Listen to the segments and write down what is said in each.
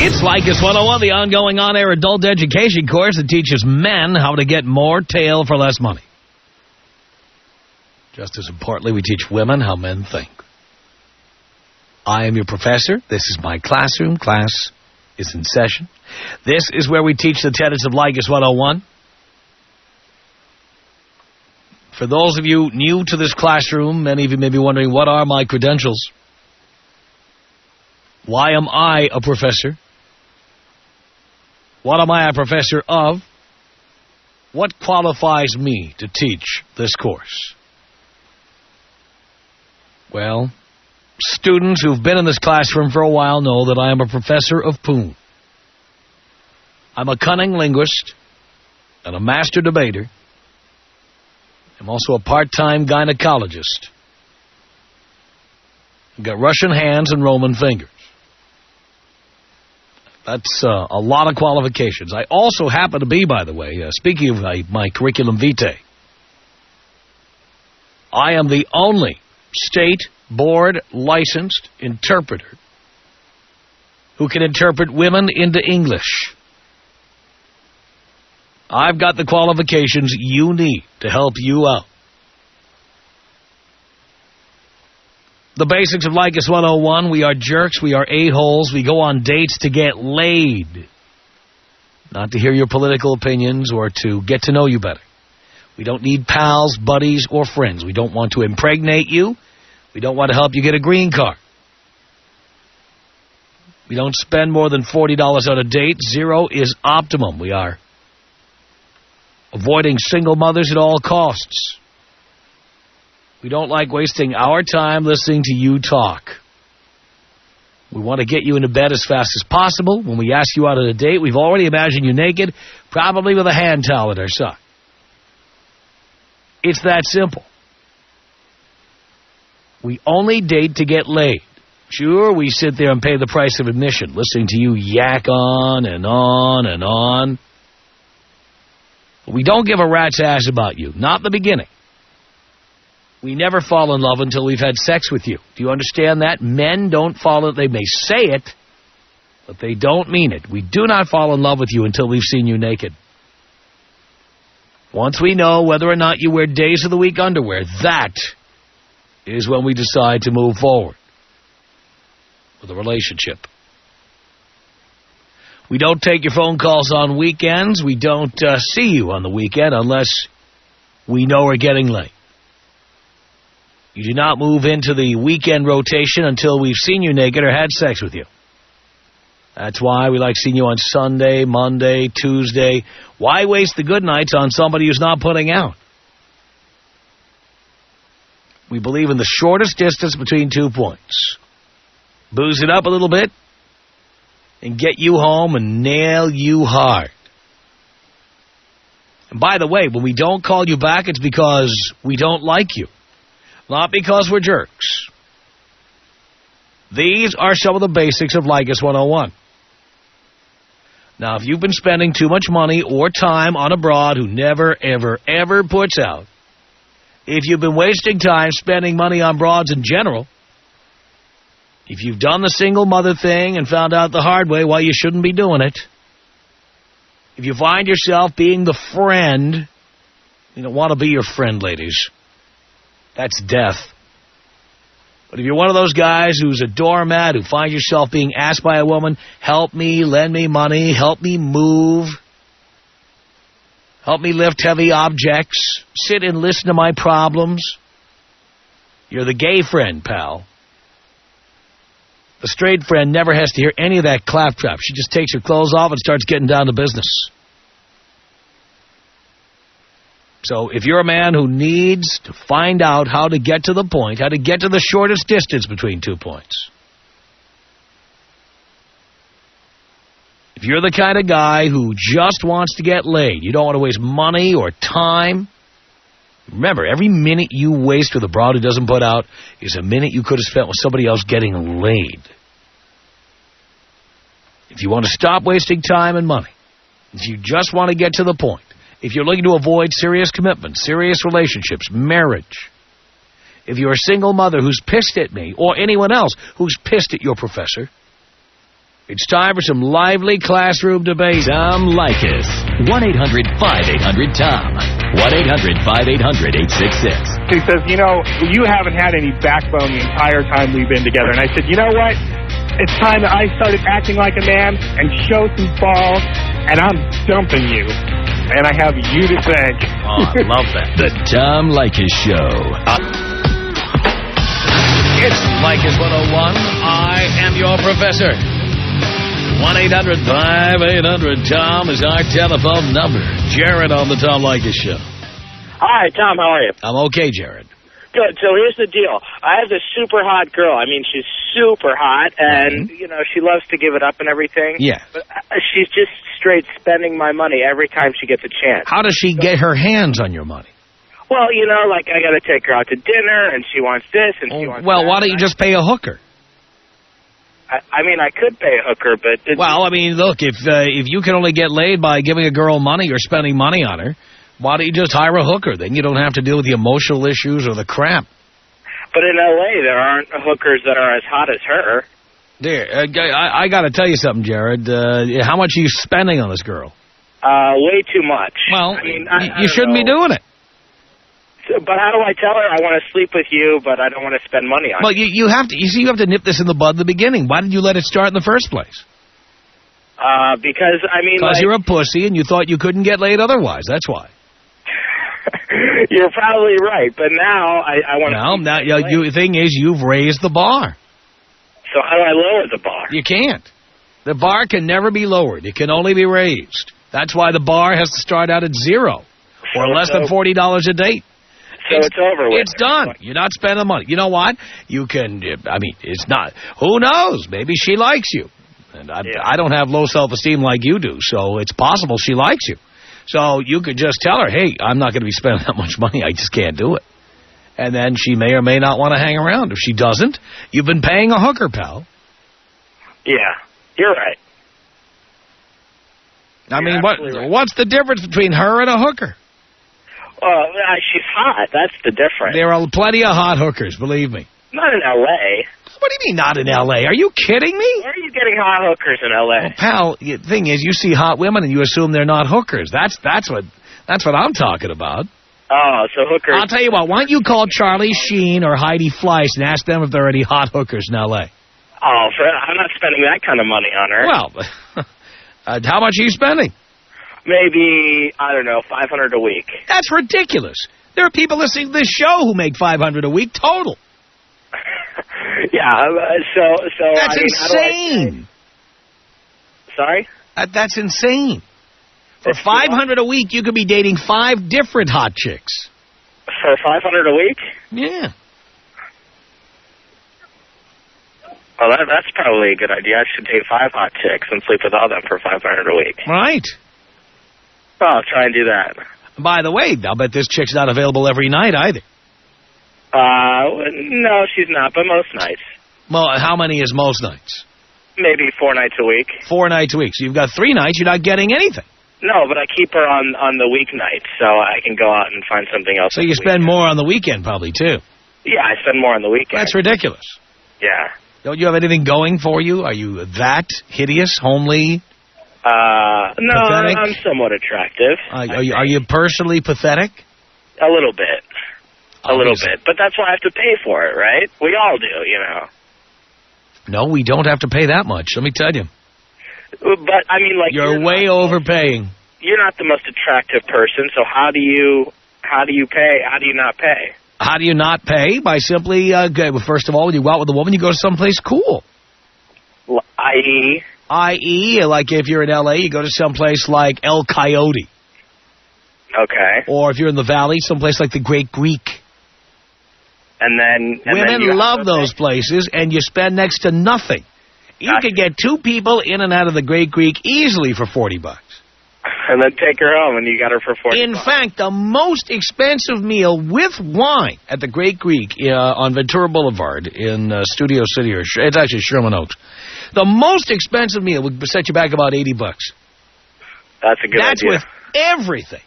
It's Leykis 101, the ongoing on-air adult education course that teaches men how to get more tail for less money. Just as importantly, we teach women how men think. I am your professor. This is my classroom. Class is in session. This is where we teach the tenets of Leykis 101. For those of you new to this classroom, many of you may be wondering, what are my credentials? Why am I a professor? What am I a professor of? What qualifies me to teach this course? Well, students who've been in this classroom for a while know that I am a professor of poon. I'm a cunning linguist and a master debater. I'm also a part-time gynecologist. I've got Russian hands and Roman fingers. That's a lot of qualifications. I also happen to be, by the way, speaking of my curriculum vitae, I am the only state board licensed interpreter who can interpret women into English. I've got the qualifications you need to help you out. The basics of Leykis 101, we are jerks, we are a-holes, we go on dates to get laid. Not to hear your political opinions or to get to know you better. We don't need pals, buddies, or friends. We don't want to impregnate you. We don't want to help you get a green card. We don't spend more than $40 on a date. 0 is optimum. We are avoiding single mothers at all costs. We don't like wasting our time listening to you talk. We want to get you into bed as fast as possible. When we ask you out on a date, we've already imagined you naked, probably with a hand towel at our side. It's that simple. We only date to get laid. Sure, we sit there and pay the price of admission, listening to you yak on and on and on. But we don't give a rat's ass about you, not in the beginning. We never fall in love until we've had sex with you. Do you understand that? Men don't fall in love. They may say it, but they don't mean it. We do not fall in love with you until we've seen you naked. Once we know whether or not you wear days of the week underwear, that is when we decide to move forward with a relationship. We don't take your phone calls on weekends. We don't see you on the weekend unless we know we're getting late. You do not move into the weekend rotation until we've seen you naked or had sex with you. That's why we like seeing you on Sunday, Monday, Tuesday. Why waste the good nights on somebody who's not putting out? We believe in the shortest distance between 2 points. Booze it up a little bit and get you home and nail you hard. And by the way, when we don't call you back, it's because we don't like you. Not because we're jerks. These are some of the basics of Leykis 101. Now, if you've been spending too much money or time on a broad who never, ever, ever puts out, if you've been wasting time spending money on broads in general, if you've done the single mother thing and found out the hard way why you shouldn't be doing it, if you find yourself being the friend, you don't want to be your friend, ladies. That's death. But if you're one of those guys who's a doormat, who finds yourself being asked by a woman, help me, lend me money, help me move, help me lift heavy objects, sit and listen to my problems, you're the gay friend, pal. The straight friend never has to hear any of that claptrap. She just takes her clothes off and starts getting down to business. So if you're a man who needs to find out how to get to the point, how to get to the shortest distance between 2 points, if you're the kind of guy who just wants to get laid, you don't want to waste money or time, remember, every minute you waste with a broad who doesn't put out is a minute you could have spent with somebody else getting laid. If you want to stop wasting time and money, if you just want to get to the point, if you're looking to avoid serious commitment, serious relationships, marriage, if you're a single mother who's pissed at me or anyone else who's pissed at your professor, It's time for some lively classroom debate. Tom Leykis. 1-800-5800-TOM. 1-800-5800-866. He says, you know, you haven't had any backbone the entire time we've been together. And I said, you know what? It's time that I started acting like a man and show some balls, and I'm dumping you. And I have you to thank. Oh, I love that. The Tom Leykis Show. It's Leykis 101. I am your professor. 1-800-5800-TOM is our telephone number. Jared on the Tom Leykis Show. Hi, Tom. How are you? I'm okay, Jared. Good. So here's the deal. I have this super hot girl. I mean, she's super hot, and, you know, she loves to give it up and everything. Yeah. But she's just straight spending my money every time she gets a chance. How does she get her hands on your money? Well, you know, like, I got to take her out to dinner, and she wants this, and she wants well, that. why don't you just pay a hooker? I mean, I could pay a hooker, but... Well, I mean, look, if you can only get laid by giving a girl money or spending money on her, why don't you just hire a hooker? Then you don't have to deal with the emotional issues or the crap. But in L.A., there aren't hookers that are as hot as her. There, I got to tell you something, Jared. How much are you spending on this girl? Way too much. Well, I mean, you shouldn't be doing it. But how do I tell her I want to sleep with you, but I don't want to spend money on Well, you have to. You see, you have to nip this in the bud in the beginning. Why did you let it start in the first place? Because, I mean, Because you're a pussy and you thought you couldn't get laid otherwise. That's why. You're probably right, but now I want to... Now, the thing is, you've raised the bar. So how do I lower the bar? You can't. The bar can never be lowered. It can only be raised. That's why the bar has to start out at $0 or less than $40 a date. So it's over with. It's done. You're not spending money. You know what? You can, I mean, it's not. Who knows? Maybe she likes you. And I don't have low self-esteem like you do, so it's possible she likes you. So you could just tell her, hey, I'm not going to be spending that much money. I just can't do it. And then she may or may not want to hang around. If she doesn't, you've been paying a hooker, pal. Yeah, you're right. I mean, what's the difference between her and a hooker? She's hot. That's the difference. There are plenty of hot hookers, believe me. Not in L.A. What do you mean not in L.A.? Are you kidding me? Where are you getting hot hookers in L.A.? Well, pal, the thing is, you see hot women and you assume they're not hookers. That's what I'm talking about. Oh, so hookers... I'll tell you what, why don't you call Charlie Sheen or Heidi Fleiss and ask them if there are any hot hookers in L.A.? Oh, I'm not spending that kind of money on her. Well, how much are you spending? Maybe, I don't know, $500 a week. That's ridiculous. There are people listening to this show who make $500 a week total. Yeah, so that's insane. Sorry? That's insane. For $500 a week, you could be dating 5 different hot chicks. For $500 a week? Yeah. Well, that's probably a good idea. I should date 5 hot chicks and sleep with all of them for $500 a week. Right. Well, I'll try and do that. By the way, I'll bet this chick's not available every night either. No, she's not, but most nights. Well, how many is most nights? Maybe 4 nights a week. 4 nights a week. So you've got 3 nights, you're not getting anything. No, but I keep her on the weeknights, so I can go out and find something else. So you spend more on the weekend probably, too. Yeah, I spend more on the weekend. That's ridiculous. Yeah. Don't you have anything going for you? Are you that hideous, homely? No, pathetic? I'm somewhat attractive. Are you personally pathetic? A little bit. A little Obviously. bit. But that's why I have to pay for it, right? We all do, you know. No, we don't have to pay that much, let me tell you. But, I mean, like... You're way overpaying. You're not the most attractive person, so how do you pay? How do you not pay? How do you not pay? By simply, first of all, when you go out with a woman, you go to someplace cool. I.e.? I.e., like if you're in L.A., you go to someplace like El Coyote. Okay. Or if you're in the Valley, someplace like the Great Greek. Women love those places, and you spend next to nothing. You could get 2 people in and out of the Great Greek easily for $40. And then take her home, and you got her for $40. In fact, the most expensive meal with wine at the Great Greek on Ventura Boulevard in Studio City, or it's actually Sherman Oaks. The most expensive meal would set you back about $80. That's a good idea. That's with everything.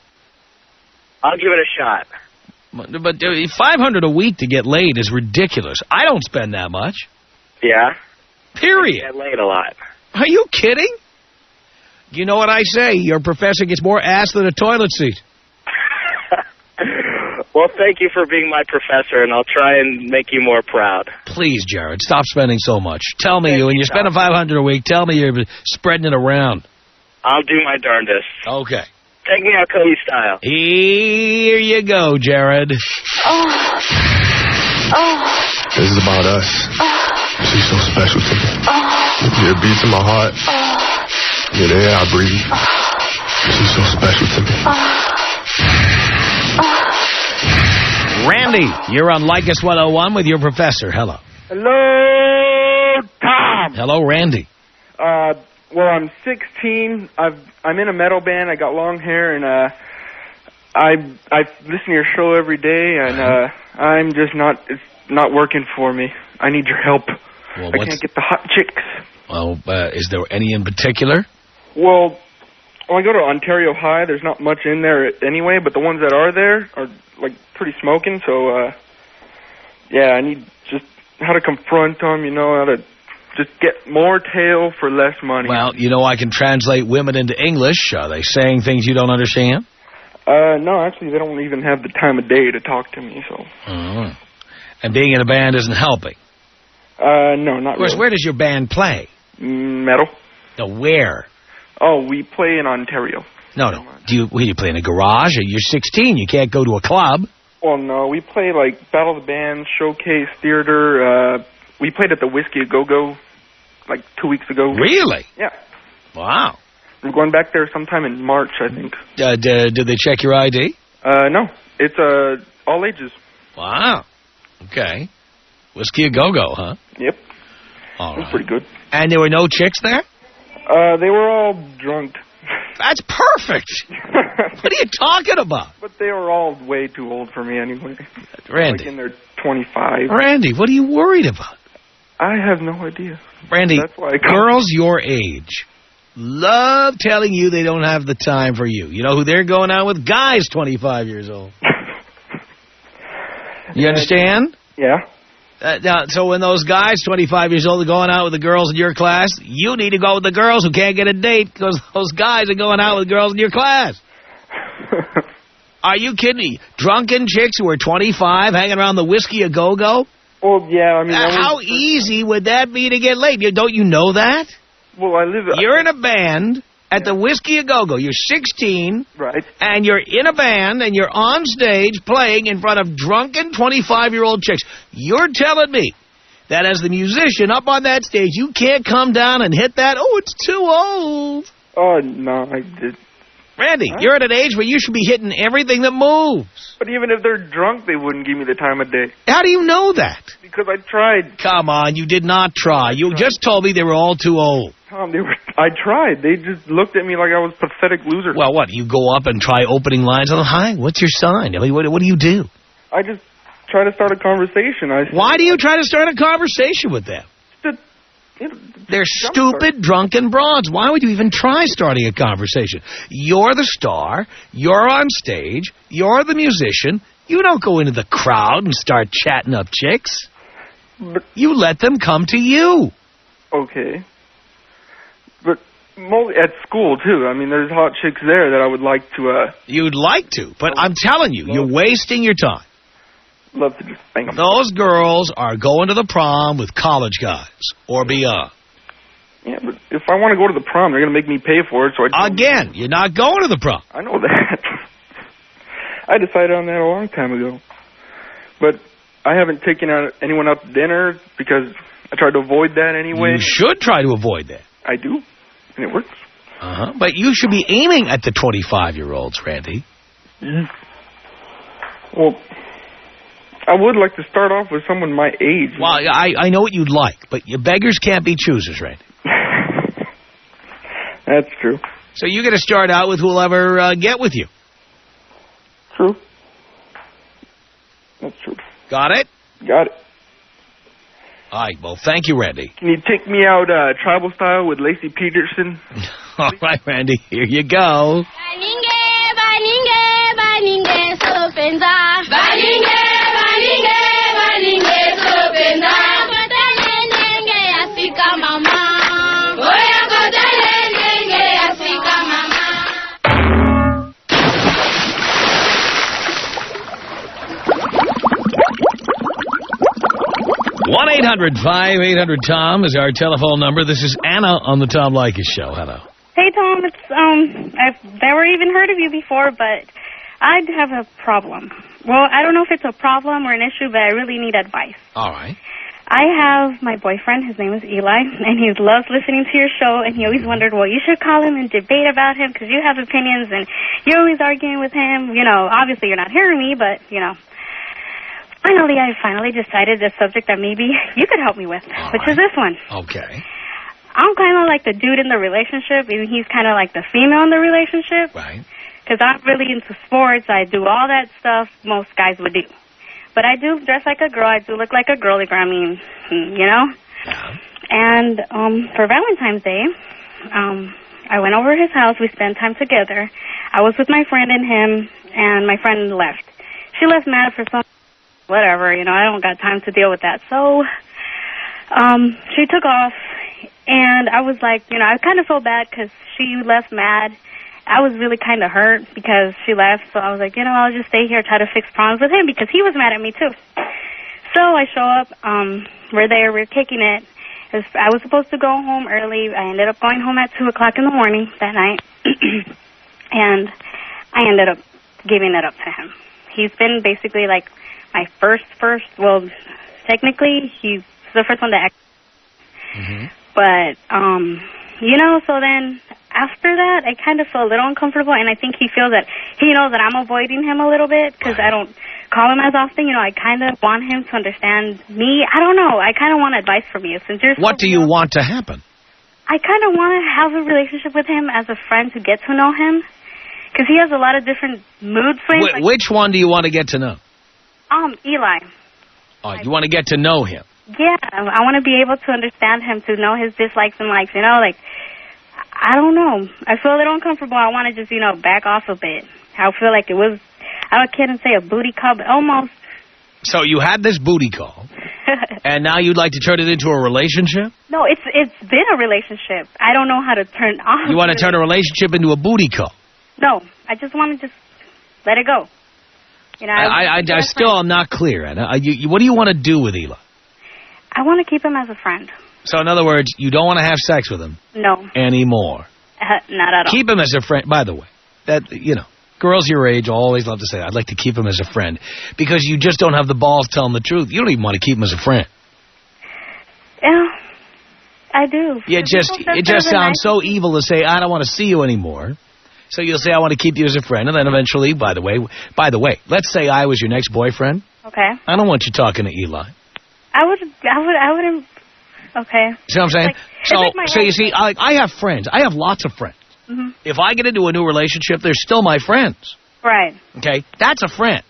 I'll give it a shot. But $500 a week to get laid is ridiculous. I don't spend that much. Yeah? Period. I get laid a lot. Are you kidding? You know what I say? Your professor gets more ass than a toilet seat. Well, thank you for being my professor, and I'll try and make you more proud. Please, Jared, stop spending so much. Tell me, Thank when you, you're spending $500 a week, tell me you're spreading it around. I'll do my darndest. Okay. Take me out Cody style. Here you go, Jared. This is about us. She's so special to me. You're a beat to my heart. You're the air I breathe. She's so special to me. Randy, you're on Leykis 101 with your professor. Hello. Hello, Tom. Hello, Randy. Well, I'm 16. I'm in a metal band. I got long hair, and I listen to your show every day, and I'm just not. It's not working for me. I need your help. Well, I can't get the hot chicks. Well, is there any in particular? Well, when I go to Ontario High, there's not much in there anyway, but the ones that are there are, like, pretty smoking, so, yeah, I need just how to confront them, you know, how to just get more tail for less money. Well, you know, I can translate women into English. Are they saying things you don't understand? No, actually, they don't even have the time of day to talk to me, so. And being in a band isn't helping. No, not Of course, really. where does your band play? Metal. No, where? Oh, we play in Ontario. No. Do you play in a garage? You're 16. You can't go to a club. Well, no, we play, like, Battle of the Bands, Showcase, Theater. We played at the Whiskey A Go-Go, like, 2 weeks ago. Really? Yeah. Wow. We're going back there sometime in March, I think. Did they check your ID? No. It's, all ages. Wow. Okay. Whiskey A Go-Go, huh? Yep. All It was right. pretty good. And there were no chicks there? They were all drunk. That's perfect. What are you talking about? But they were all way too old for me anyway. Randy. Like in their 25. Randy, what are you worried about? I have no idea. Randy, That's why I girls your age love telling you they don't have the time for you. You know who they're going out with? Guys 25 years old. You understand? Yeah. Now, so when those guys 25 years old are going out with the girls in your class, you need to go with the girls who can't get a date because those guys are going out with girls in your class. Are you kidding me? Drunken chicks who are 25 hanging around the Whiskey A Go-Go? Well, yeah, I mean... How easy would that be to get laid? Don't you know that? Well, I live... You're in a band at the Whiskey A Go-Go. You're 16. Right. And you're in a band and you're on stage playing in front of drunken 25-year-old chicks. You're telling me that as the musician up on that stage, you can't come down and hit that? Oh, it's too old. Oh, no, I did... Randy, you're at an age where you should be hitting everything that moves. But even if they're drunk, they wouldn't give me the time of day. How do you know that? Because I tried. Come on, you did not try. You just told me they were all too old. Tom, I tried. They just looked at me like I was a pathetic loser. Well, what, you go up and try opening lines on them? Hi, what's your sign? I mean, what do you do? I just try to start a conversation. Why do you try to start a conversation with them? They're stupid, drunken broads. Why would you even try starting a conversation? You're the star. You're on stage. You're the musician. You don't go into the crowd and start chatting up chicks. But, you let them come to you. Okay. But at school, too. I mean, there's hot chicks there that I would like to... You'd like to, but I'm telling you, you're wasting your time. Love to just bang them. Those girls are going to the prom with college guys or beyond. Yeah, but if I want to go to the prom, they're going to make me pay for it. So Again, you're not going to the prom. I know that. I decided on that a long time ago. But I haven't taken anyone out to dinner because I tried to avoid that anyway. You should try to avoid that. I do, and it works. But you should be aiming at the 25-year-olds, Randy. Well, I would like to start off with someone my age. Well, I know what you'd like, but you beggars can't be choosers, Randy. That's true. So you got to start out with who'll ever get with you. True. That's true. Got it? Got it. All right, well, thank you, Randy. Can you take me out tribal style with Lacey Peterson? All right, Randy, here you go. Mama. 1-800-5800-TOM is our telephone number. This is Anna on the Tom Leykis Show. Hello. Hey, Tom. I've never even heard of you before, but I have a problem. Well, I don't know if it's a problem or an issue, but I really need advice. All right. I have my boyfriend. His name is Eli, and he loves listening to your show, and he always wondered, well, you should call him and debate about him because you have opinions, and you're always arguing with him. You know, obviously you're not hearing me, but, you know. I finally decided the subject that maybe you could help me with, which is this one. Okay. I'm kind of like the dude in the relationship, and he's kind of like the female in the relationship. Right. Because I'm really into sports. I do all that stuff most guys would do. But I do dress like a girl. I do look like a girly girl. I mean, you know? Yeah. And for Valentine's Day, I went over to his house. We spent time together. I was with my friend and him, and my friend left. She left mad for some... whatever, you know, I don't got time to deal with that. So she took off, and I was like, you know, I kind of felt bad because she left mad. I was really kind of hurt because she left, so I was like, you know, I'll just stay here, try to fix problems with him because he was mad at me too. So I show up, we're there, we're kicking it. I was supposed to go home early. I ended up going home at 2 o'clock in the morning that night, and I ended up giving it up to him. He's been basically like my first, well, technically, he's the first one to act. Mm-hmm. But, you know, so then after that, I kind of feel a little uncomfortable, and I think he feels that he knows that I'm avoiding him a little bit because I don't call him as often. You know, I kind of want him to understand me. I don't know. I kind of want advice from you. Since you're what do you want to happen? I kind of want to have a relationship with him as a friend to get to know him because he has a lot of different mood swings. Which one do you want to get to know? Eli. Oh, you want to get to know him? Yeah, I want to be able to understand him, to know his dislikes and likes, you know, like, I don't know. I feel a little uncomfortable. I want to just, you know, back off a bit. I feel like it was, I can't say a booty call, but almost. So you had this booty call, and now you'd like to turn it into a relationship? No, it's been a relationship. I don't know how to turn off. You want to turn a relationship into a booty call? No, I just want to just let it go. You know, I still am not clear. What do you want to do with Eli? I want to keep him as a friend. So, in other words, you don't want to have sex with him? No. Anymore? Not at all. Keep him as a friend. By the way, that, you know, girls your age always love to say, I'd like to keep him as a friend, because you just don't have the balls telling the truth. You don't even want to keep him as a friend. Yeah, I do. It just sounds so evil to say, I don't want to see you anymore. So you'll say, I want to keep you as a friend, and then eventually, by the way, let's say I was your next boyfriend. Okay. I don't want you talking to Eli. I wouldn't. Okay. See what I'm saying? Like so you see, I have friends. I have lots of friends. Mm-hmm. If I get into a new relationship, they're still my friends. Right. Okay? That's a friend.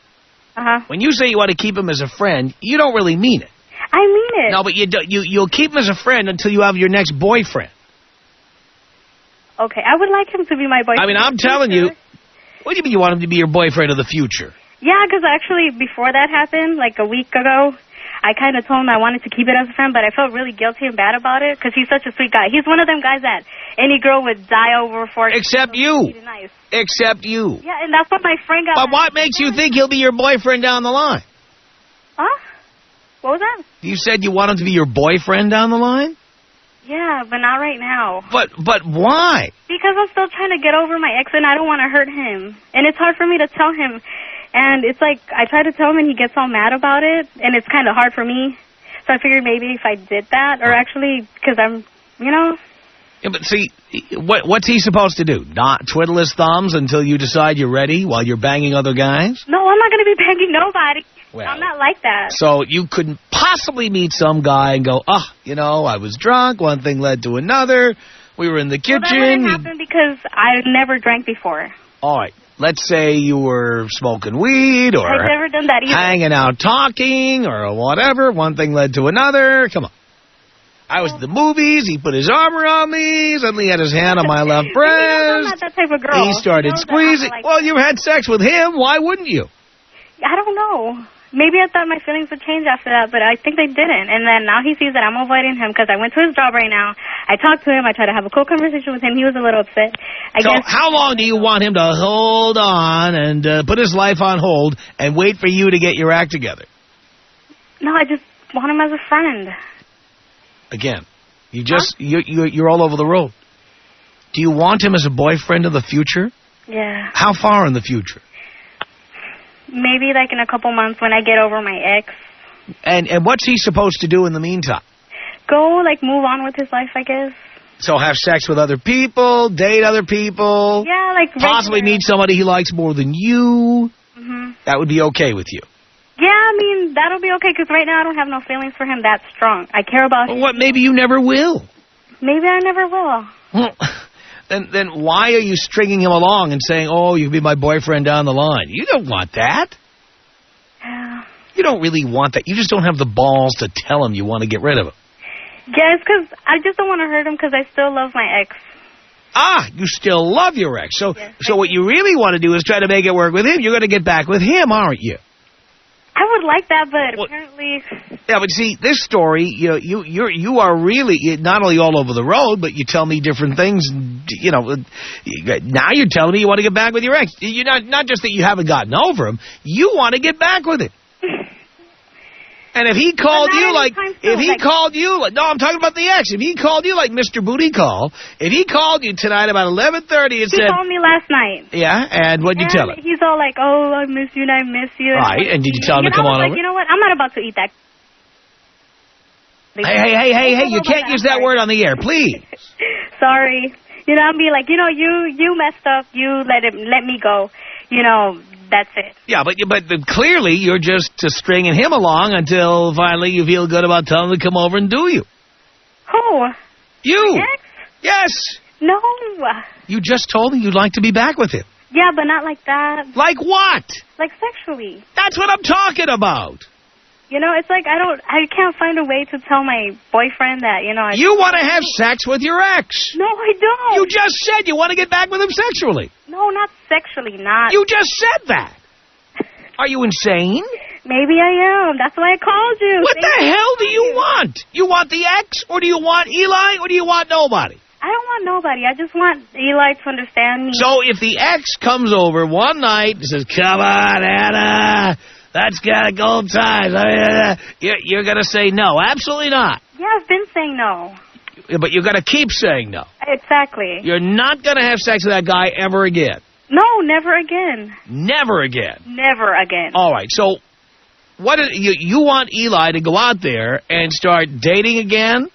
Uh-huh. When you say you want to keep him as a friend, you don't really mean it. I mean it. No, but you'll keep him as a friend until you have your next boyfriend. Okay, I would like him to be my boyfriend. I mean, I'm telling you. What do you mean you want him to be your boyfriend of the future? Yeah, because actually before that happened, like a week ago, I kind of told him I wanted to keep it as a friend, but I felt really guilty and bad about it because he's such a sweet guy. He's one of them guys that any girl would die over for. Except you. Nice. Except you. Yeah, and that's what my friend got. But what makes you think he'll be your boyfriend down the line? Huh? What was that? You said you want him to be your boyfriend down the line? Yeah, but not right now. But why? Because I'm still trying to get over my ex, and I don't want to hurt him. And it's hard for me to tell him. And it's like, I try to tell him, and he gets all mad about it, and it's kind of hard for me. So I figured maybe if I did that, or actually, because I'm, you know. Yeah, but see, what's he supposed to do? Not twiddle his thumbs until you decide you're ready while you're banging other guys? No, I'm not going to be banging nobody. Well, I'm not like that. So you couldn't possibly meet some guy and go, you know, I was drunk, one thing led to another, we were in the kitchen. Well, that wouldn't happen because I never drank before. All right. Let's say you were smoking weed or I've never done that either. Hanging out talking or whatever. One thing led to another. Come on. I was at the movies. He put his arm around me. Suddenly he had his hand on my left breast. I'm not that type of girl. He started squeezing. Well, you had sex with him. Why wouldn't you? I don't know. Maybe I thought my feelings would change after that, but I think they didn't. And then now he sees that I'm avoiding him because I went to his job right now. I talked to him. I tried to have a cool conversation with him. He was a little upset. I guess. How long do you want him to hold on and put his life on hold and wait for you to get your act together? No, want him as a friend. Again, you're all over the road. Do you want him as a boyfriend in the future? Yeah. How far in the future? Maybe like in a couple months when I get over my ex. And what's he supposed to do in the meantime? Go, like, move on with his life, I guess. So have sex with other people, date other people. Yeah, like... Possibly meet somebody he likes more than you. Mm-hmm. That would be okay with you. Yeah, I mean, that'll be okay, because right now I don't have no feelings for him that strong. I care about him. What, maybe you never will. Maybe I never will. Well, then why are you stringing him along and saying, oh, you can be my boyfriend down the line? You don't want that. You don't really want that. You just don't have the balls to tell him you want to get rid of him. Yeah, it's because I just don't want to hurt him because I still love my ex. Ah, you still love your ex. So, yes, so what you really want to do is try to make it work with him. You're going to get back with him, aren't you? I would like that, but apparently... Yeah, but see, this story, you are really not only all over the road, but you tell me different things. You know, now you're telling me you want to get back with your ex. You're not just that you haven't gotten over him. You want to get back with him. And if he called you like, no, I'm talking about the ex. If he called you like Mr. Booty Call, if he called you tonight about 11:30 and said... He called me last night. Yeah, and what'd you tell him? He's all like, oh, I miss you and I miss you. Right, and did you tell him to come on over? You know what, I'm not about to eat that. Hey, you can't use that word on the air, please. Sorry. You know, I'll be like, you messed up, you let me go. That's it. Yeah, but clearly you're just stringing him along until finally you feel good about telling him to come over and do you. Who? You. My ex? Yes. No. You just told me you'd like to be back with him. Yeah, but not like that. Like what? Like sexually. That's what I'm talking about. It's like I can't find a way to tell my boyfriend that, You want to have sex with your ex. No, I don't. You just said you want to get back with him sexually. No, not sexually, not. You just said that. Are you insane? Maybe I am. That's why I called you. What the hell do you want? You want the ex, or do you want Eli, or do you want nobody? I don't want nobody. I just want Eli to understand me. So if the ex comes over one night and says, come on, Anna... That's got a gold time. You're going to say no. Absolutely not. Yeah, I've been saying no. But you're going to keep saying no. Exactly. You're not going to have sex with that guy ever again. No, never again. Never again. Never again. All right. So what is, you want Eli to go out there and start dating again?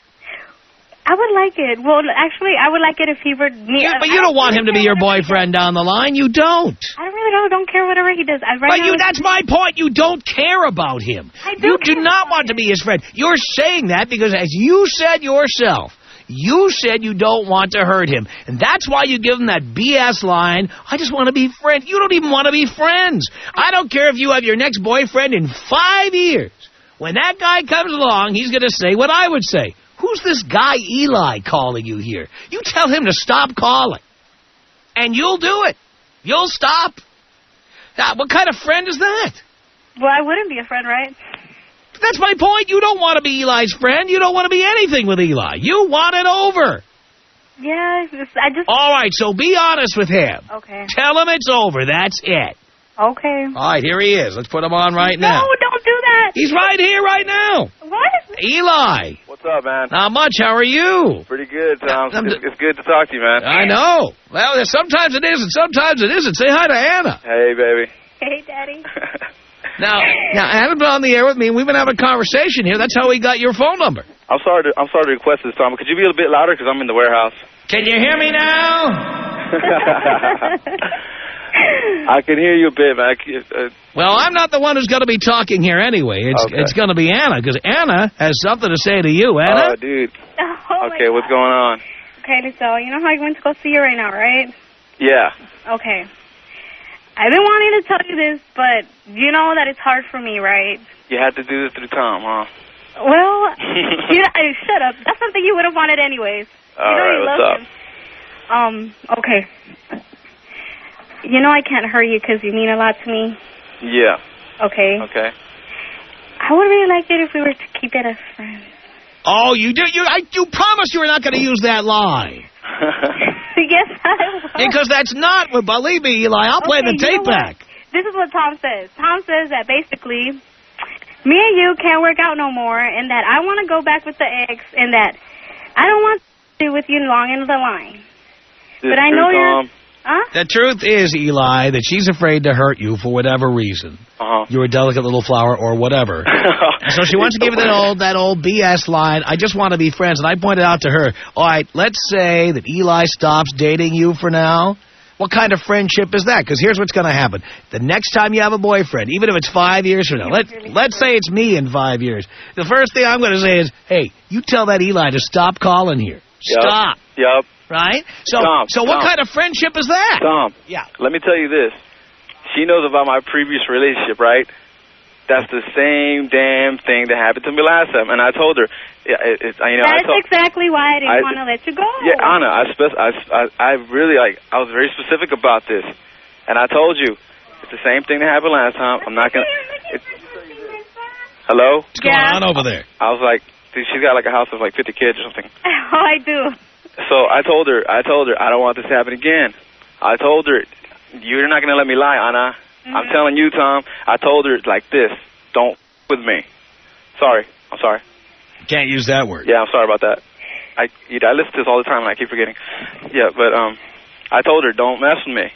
I would like it. Well, actually, I would like it if he were near. Yeah, but you don't want him to be your boyfriend down the line. You don't. I don't care whatever he does. That's my point. You don't care about him. You do not want to be his friend. You're saying that because, as you said yourself, you said you don't want to hurt him. And that's why you give him that BS line, I just want to be friends. You don't even want to be friends. I don't care if you have your next boyfriend in 5 years. When that guy comes along, he's going to say what I would say. Who's this guy Eli calling you here? You tell him to stop calling. And you'll do it. You'll stop. Now, what kind of friend is that? Well, I wouldn't be a friend, right? That's my point. You don't want to be Eli's friend. You don't want to be anything with Eli. You want it over. Yeah, I just... All right, so be honest with him. Okay. Tell him it's over. That's it. Okay. All right, here he is. Let's put him on right now. No, don't do that. He's right here right now. What? Eli. What's up, man? Not much. How are you? Pretty good, Tom. It's good to talk to you, man. I know. Well, sometimes it is and sometimes it isn't. Say hi to Anna. Hey, baby. Hey, Daddy. Now, Anna's been on the air with me, and we've been having a conversation here. That's how we got your phone number. I'm sorry to request this, Tom. Could you be a bit louder? Because I'm in the warehouse. Can you hear me now? I can hear you a bit, man. Well, I'm not the one who's going to be talking here anyway. It's going to be Anna, because Anna has something to say to you, Anna. Oh, dude. Oh, okay, what's going on? Okay, so you know how I went to go see you right now, right? Yeah. Okay. I've been wanting to tell you this, but you know that it's hard for me, right? You had to do this through Tom, huh? Well, shut up. That's something you would have wanted anyways. All right, what's up? Okay. You know I can't hurt you because you mean a lot to me. Yeah. Okay. Okay. I would really like it if we were to keep it as friends. Oh, you do? You promised you were not going to use that line. Yes, I will. Because that's not, believe me, Eli, I'll play the tape back. This is what Tom says. Tom says that basically me and you can't work out no more, and that I want to go back with the ex, and that I don't want to be with you long into the line. But I know you're... Huh? The truth is, Eli, that she's afraid to hurt you for whatever reason. You're a delicate little flower or whatever. So she wants to give you that old BS line, I just want to be friends. And I pointed out to her, all right, let's say that Eli stops dating you for now. What kind of friendship is that? Because here's what's going to happen. The next time you have a boyfriend, even if it's 5 years from now, let's say it's me in 5 years. The first thing I'm going to say is, hey, you tell that Eli to stop calling here. Stop. Yep. Right? So Tom, what kind of friendship is that? Tom. Yeah. Let me tell you this. She knows about my previous relationship, right? That's the same damn thing that happened to me last time. And I told her, that's exactly why I didn't want to let you go. Yeah, Anna, I really, I was very specific about this. And I told you, it's the same thing that happened last time. I'm not going to... Hello? What's going on over there? I was like, dude, she's got like a house of like 50 kids or something. Oh, I do. So I told her, I don't want this to happen again. I told her, you're not going to let me lie, Anna. I'm telling you, Tom. I told her like this, don't with me. Sorry. I'm sorry. Can't use that word. Yeah, I'm sorry about that. I listen to this all the time and I keep forgetting. Yeah, but I told her, don't mess with me.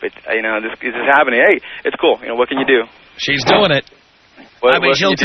But, this is happening. Hey, it's cool. What can you do? She's doing it. She'll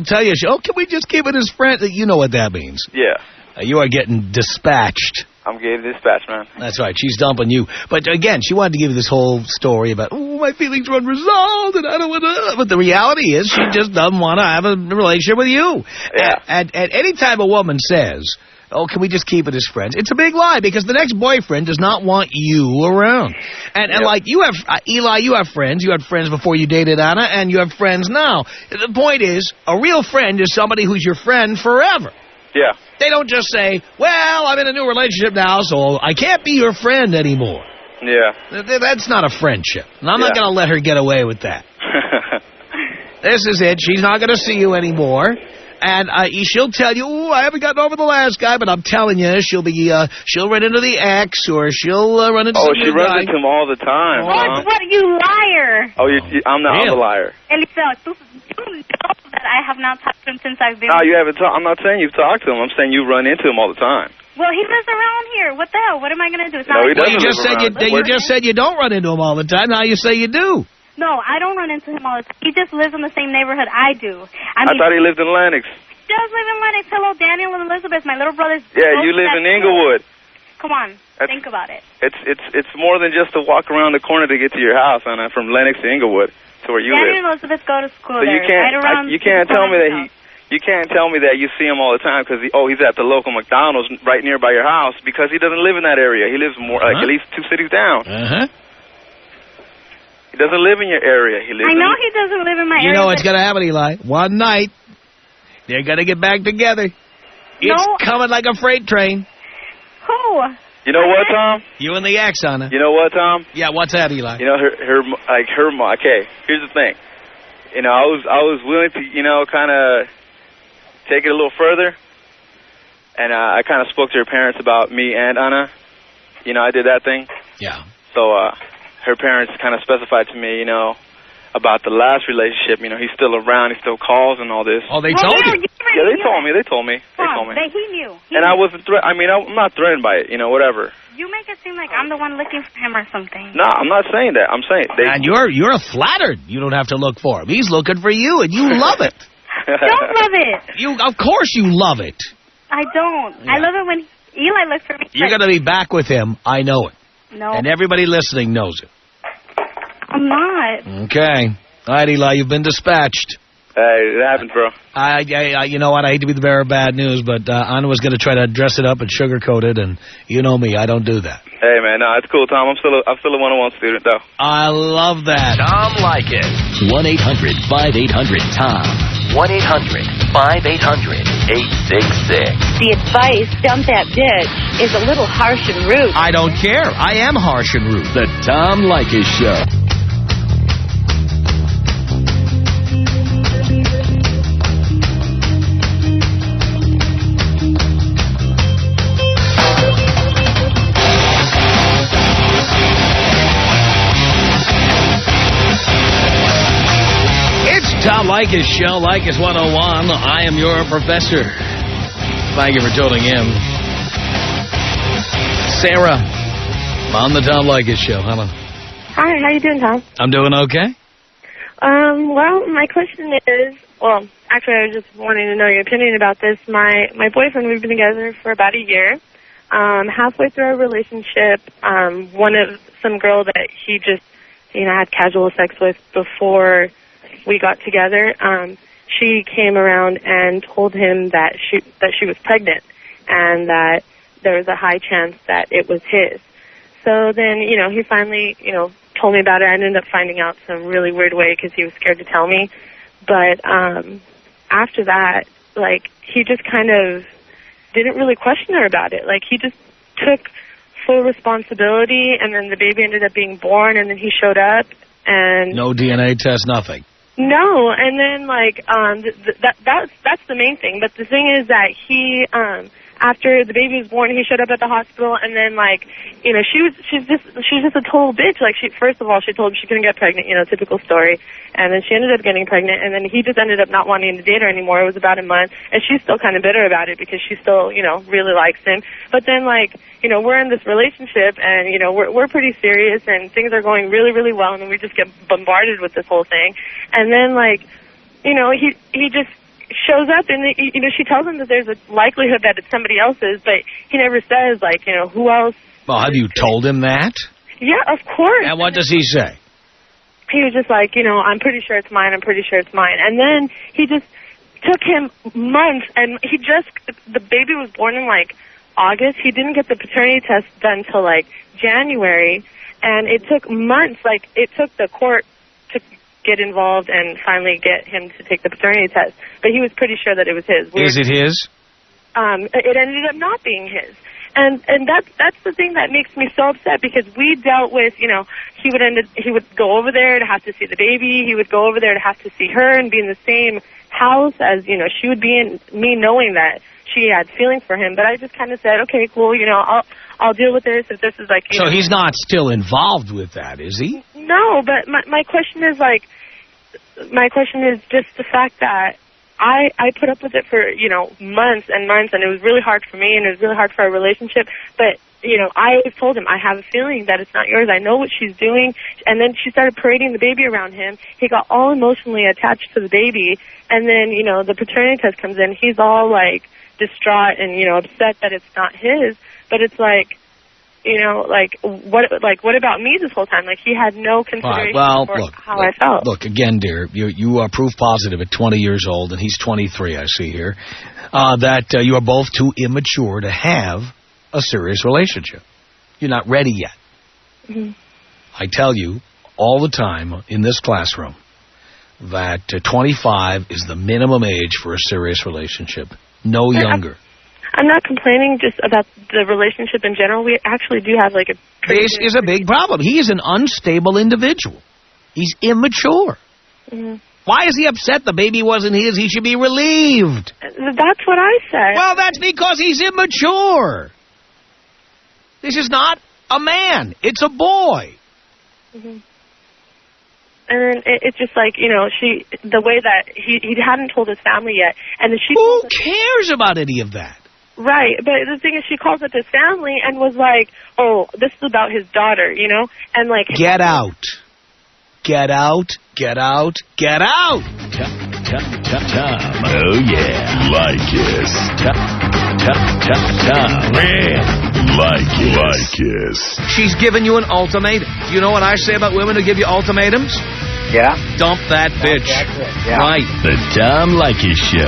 tell you, can we just keep it as friends? You know what that means. Yeah. You are getting dispatched. I'm getting dispatched, man. That's right. She's dumping you. But, again, she wanted to give you this whole story about, my feelings are unresolved, and I don't want to... But the reality is she just doesn't want to have a relationship with you. Yeah. And any time a woman says, can we just keep it as friends? It's a big lie, because the next boyfriend does not want you around. And like, you have... Eli, you have friends. You had friends before you dated Anna, and you have friends now. The point is, a real friend is somebody who's your friend forever. Yeah. They don't just say, well, I'm in a new relationship now, so I can't be your friend anymore. Yeah. That's not a friendship. And I'm not going to let her get away with that. This is it. She's not going to see you anymore. And she'll tell you, I haven't gotten over the last guy, but I'm telling you, she'll run into the ex, or she'll run into she runs into him all the time. What, you liar. Oh, I'm the liar. Elisa, you know that I have not talked to him since I've been... No, you haven't talked. I'm not saying you've talked to him. I'm saying you run into him all the time. Well, he lives around here. What the hell? What am I going to do? You just said you don't run into him all the time. Now you say you do. No, I don't run into him all the time. He just lives in the same neighborhood I do. I thought he lived in Lenox. He does live in Lenox. Hello, Daniel and Elizabeth, my little brothers. Yeah, you live in Inglewood. Come on, think about it. It's more than just to walk around the corner to get to your house, Anna, from Lenox to Inglewood, to where you live. Daniel and Elizabeth go to school So there. you can't tell me that you can't tell me that you see him all the time because he's at the local McDonald's right nearby your house, because he doesn't live in that area. He lives more like at least 2 cities down. He doesn't live in your area. He doesn't live in my area. You know what's going to happen, Eli? One night, they're going to get back together. It's coming like a freight train. Who? You know what, Tom? You and the ex, Anna. You know what, Tom? Yeah, what's that, Eli? You know, her mom. Okay, here's the thing. I was willing to, kind of take it a little further, and I kind of spoke to her parents about me and Anna. I did that thing. Yeah. So, her parents kind of specified to me, about the last relationship. He's still around. He still calls and all this. Oh, they told you? Yeah, they told me. They told me. He knew. I wasn't I'm not threatened by it. Whatever. You make it seem like I'm the one looking for him or something. No, I'm not saying that. I'm saying and you're flattered. You don't have to look for him. He's looking for you, and you love it. Don't love it. Of course you love it. I don't. Yeah. I love it when Eli looks for me. You're going to be back with him. I know it. No. And everybody listening knows it. I'm not. Okay. All right, Eli, you've been dispatched. Hey, it happens, bro. You know what? I hate to be the bearer of bad news, but Anna was going to try to dress it up and sugarcoat it, and you know me, I don't do that. Hey, man, no, it's cool, Tom. I'm still a 101 student, though. I love that. Tom Leykis. 1-800-5800-TOM. 1-800-5800-866. The advice, dump that bitch, is a little harsh and rude. I don't care. I am harsh and rude. The Tom Leykis Show. Tom Leykis Show, Leykis 101. I am your professor. Thank you for tuning in. Sarah, on the Tom Leykis Show. Hello. Hi, how you doing, Tom? I'm doing okay. Well, my question is, well, actually, I was just wanting to know your opinion about this. My boyfriend, we've been together for about a year. Halfway through our relationship, some girl that he just, had casual sex with before we got together, she came around and told him that she was pregnant and that there was a high chance that it was his. So then, he finally, told me about it. I ended up finding out some really weird way because he was scared to tell me. But after that, he just kind of didn't really question her about it. He just took full responsibility, and then the baby ended up being born, and then he showed up. And no DNA test, nothing. No, and then, that's the main thing. But the thing is that he, after the baby was born, he showed up at the hospital, and then, she's just a total bitch. First of all, she told him she couldn't get pregnant, typical story. And then she ended up getting pregnant, and then he just ended up not wanting to date her anymore. It was about a month, and she's still kind of bitter about it because she still, really likes him. But then, we're in this relationship, and, we're pretty serious, and things are going really, really well, and then we just get bombarded with this whole thing. And then, he just shows up, and she tells him that there's a likelihood that it's somebody else's, but he never says who else. Well, have you told him that? Yeah, of course. And what does he say? He was just I'm pretty sure it's mine, I'm pretty sure it's mine. And then he just took him months, and the baby was born in August. He didn't get the paternity test done till January, and it took months. It took the court to get involved and finally get him to take the paternity test. But he was pretty sure that it was his. Is it his? It ended up not being his. And that's the thing that makes me so upset, because we dealt with, he would go over there to have to see the baby. He would go over there to have to see her and be in the same house as, she would be in, me knowing that she had feelings for him. But I just kind of said, okay, cool, I'll deal with this if this is So he's not still involved with that, is he? No, but my question is just the fact that I put up with it for, months and months, and it was really hard for me, and it was really hard for our relationship. But, I always told him, I have a feeling that it's not yours. I know what she's doing. And then she started parading the baby around him. He got all emotionally attached to the baby. And then, the paternity test comes in. He's all, distraught and, upset that it's not his. But it's what about me this whole time? He had no consideration for how I felt. Look, again, dear, you are proof positive at 20 years old, and he's 23, I see here, that you are both too immature to have a serious relationship. You're not ready yet. Mm-hmm. I tell you all the time in this classroom that 25 is the minimum age for a serious relationship. No younger. I'm not complaining just about the relationship in general. We actually do have a... This is a big problem. He is an unstable individual. He's immature. Mm-hmm. Why is he upset the baby wasn't his? He should be relieved. That's what I said. Well, that's because he's immature. This is not a man. It's a boy. Mm-hmm. And it's just the way that he hadn't told his family yet. And then Who cares about any of that? Right, but the thing is, she calls up his family and was oh, this is about his daughter, and Get out. Get out, get out, get out! Tom. Oh, yeah. Leykis. Tom. Leykis. She's giving you an ultimatum. Do you know what I say about women who give you ultimatums? Yeah? Dump that bitch. Yeah. Right. The Tom Leykis Show.